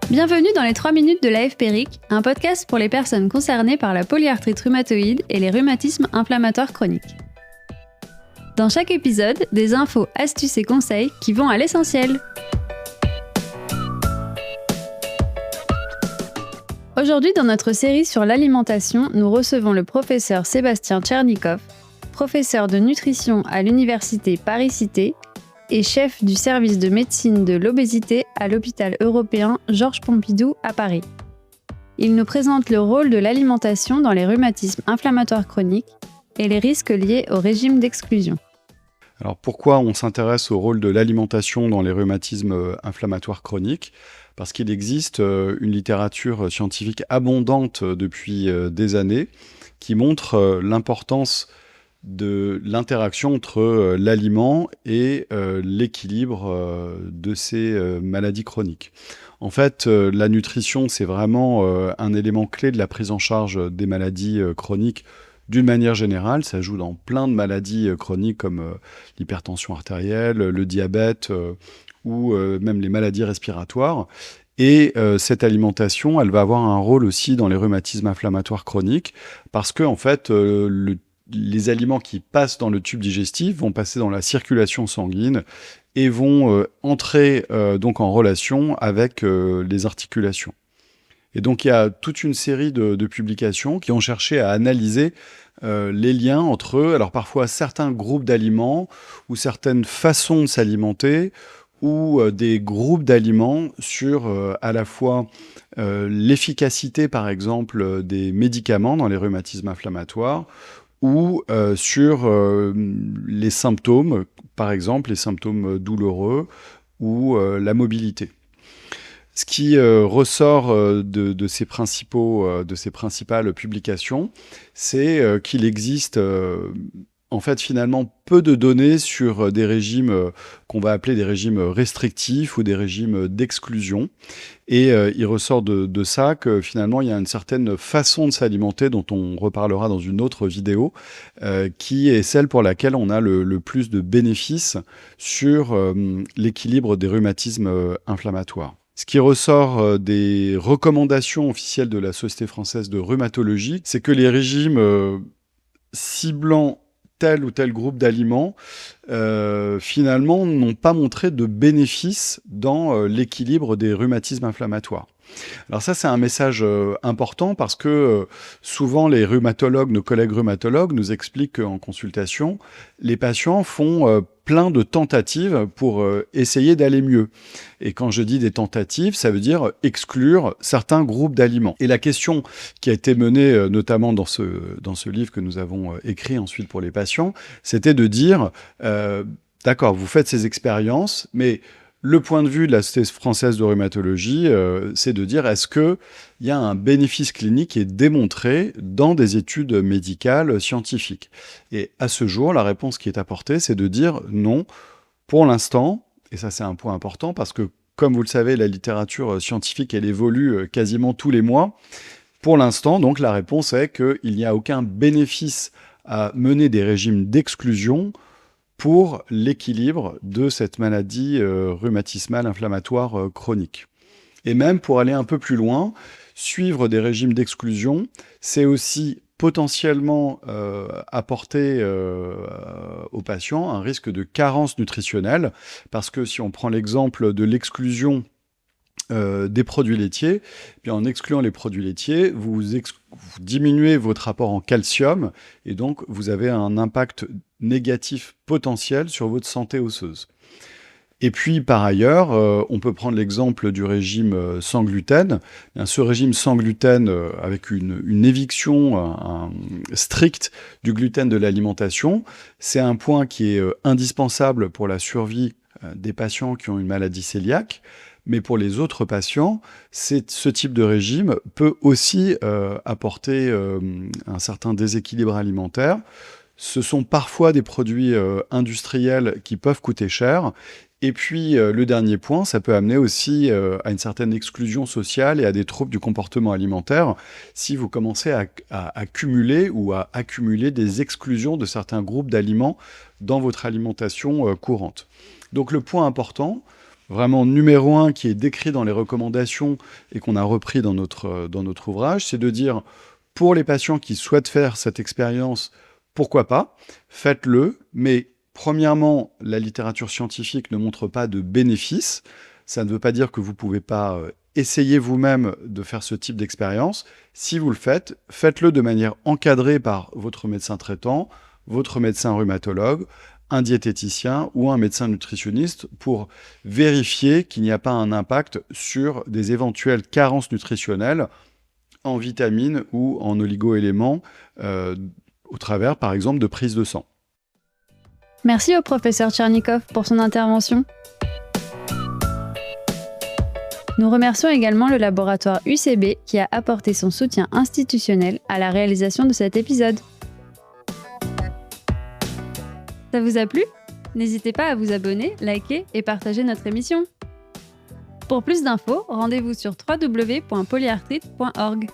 Bienvenue dans les 3 minutes de l'AFPRIC, un podcast pour les personnes concernées par la polyarthrite rhumatoïde et les rhumatismes inflammatoires chroniques. Dans chaque épisode, des infos, astuces et conseils qui vont à l'essentiel. Aujourd'hui, dans notre série sur l'alimentation, nous recevons le professeur Sébastien Tchernikov, professeur de nutrition à l'université Paris-Cité et chef du service de médecine de l'obésité à l'hôpital européen Georges Pompidou à Paris. Il nous présente le rôle de l'alimentation dans les rhumatismes inflammatoires chroniques et les risques liés au régime d'exclusion. Alors pourquoi on s'intéresse au rôle de l'alimentation dans les rhumatismes inflammatoires chroniques ? Parce qu'il existe une littérature scientifique abondante depuis des années qui montre l'importance de l'interaction entre l'aliment et l'équilibre de ces maladies chroniques. En fait, la nutrition, c'est vraiment un élément clé de la prise en charge des maladies chroniques d'une manière générale. Ça joue dans plein de maladies chroniques comme l'hypertension artérielle, le diabète ou même les maladies respiratoires. Et cette alimentation, elle va avoir un rôle aussi dans les rhumatismes inflammatoires chroniques parce que, en fait, les aliments qui passent dans le tube digestif vont passer dans la circulation sanguine et vont entrer donc en relation avec les articulations. Et donc, il y a toute une série de publications qui ont cherché à analyser les liens entre, alors parfois certains groupes d'aliments ou certaines façons de s'alimenter ou des groupes d'aliments sur à la fois l'efficacité, par exemple, des médicaments dans les rhumatismes inflammatoires ou sur les symptômes, par exemple les symptômes douloureux ou la mobilité. Ce qui ressort de ces principales publications, c'est qu'il existe en fait finalement peu de données sur des régimes qu'on va appeler des régimes restrictifs ou des régimes d'exclusion. Et il ressort de ça que finalement il y a une certaine façon de s'alimenter dont on reparlera dans une autre vidéo, qui est celle pour laquelle on a le plus de bénéfices sur l'équilibre des rhumatismes inflammatoires. Ce qui ressort des recommandations officielles de la Société française de rhumatologie, c'est que les régimes ciblant tel ou tel groupe d'aliments, finalement, n'ont pas montré de bénéfices dans l'équilibre des rhumatismes inflammatoires. Alors ça, c'est un message important parce que souvent, les rhumatologues, nos collègues rhumatologues, nous expliquent qu'en consultation, les patients font plein de tentatives pour essayer d'aller mieux. Et quand je dis des tentatives, ça veut dire exclure certains groupes d'aliments. Et la question qui a été menée notamment dans ce livre que nous avons écrit ensuite pour les patients, c'était de dire, d'accord, vous faites ces expériences, mais le point de vue de la Société française de rhumatologie, c'est de dire est-ce qu'il y a un bénéfice clinique qui est démontré dans des études médicales scientifiques. Et à ce jour, la réponse qui est apportée, c'est de dire non, pour l'instant, et ça c'est un point important parce que, comme vous le savez, la littérature scientifique, elle évolue quasiment tous les mois. Pour l'instant, donc, la réponse est qu'il n'y a aucun bénéfice à mener des régimes d'exclusion pour l'équilibre de cette maladie rhumatismale inflammatoire chronique. Et même pour aller un peu plus loin, suivre des régimes d'exclusion, c'est aussi potentiellement apporter aux patients un risque de carence nutritionnelle, parce que si on prend l'exemple de l'exclusion des produits laitiers, puis en excluant les produits laitiers, vous diminuez votre apport en calcium et donc vous avez un impact négatif potentiel sur votre santé osseuse. Et puis par ailleurs, on peut prendre l'exemple du régime sans gluten. Ce régime sans gluten avec une éviction stricte du gluten de l'alimentation, c'est un point qui est indispensable pour la survie des patients qui ont une maladie cœliaque. Mais pour les autres patients, ce type de régime peut aussi apporter un certain déséquilibre alimentaire. Ce sont parfois des produits industriels qui peuvent coûter cher. Et puis, le dernier point, ça peut amener aussi à une certaine exclusion sociale et à des troubles du comportement alimentaire si vous commencez à accumuler ou à accumuler des exclusions de certains groupes d'aliments dans votre alimentation courante. Donc, le point important, vraiment numéro 1 qui est décrit dans les recommandations et qu'on a repris dans notre ouvrage, c'est de dire, pour les patients qui souhaitent faire cette expérience, pourquoi pas, faites-le, mais premièrement, la littérature scientifique ne montre pas de bénéfices. Ça ne veut pas dire que vous ne pouvez pas essayer vous-même de faire ce type d'expérience. Si vous le faites, faites-le de manière encadrée par votre médecin traitant, votre médecin rhumatologue, un diététicien ou un médecin nutritionniste pour vérifier qu'il n'y a pas un impact sur des éventuelles carences nutritionnelles en vitamines ou en oligo-éléments au travers, par exemple, de prise de sang. Merci au professeur Tchernikov pour son intervention. Nous remercions également le laboratoire UCB qui a apporté son soutien institutionnel à la réalisation de cet épisode. Ça vous a plu ? N'hésitez pas à vous abonner, liker et partager notre émission. Pour plus d'infos, rendez-vous sur www.polyarthrite.org.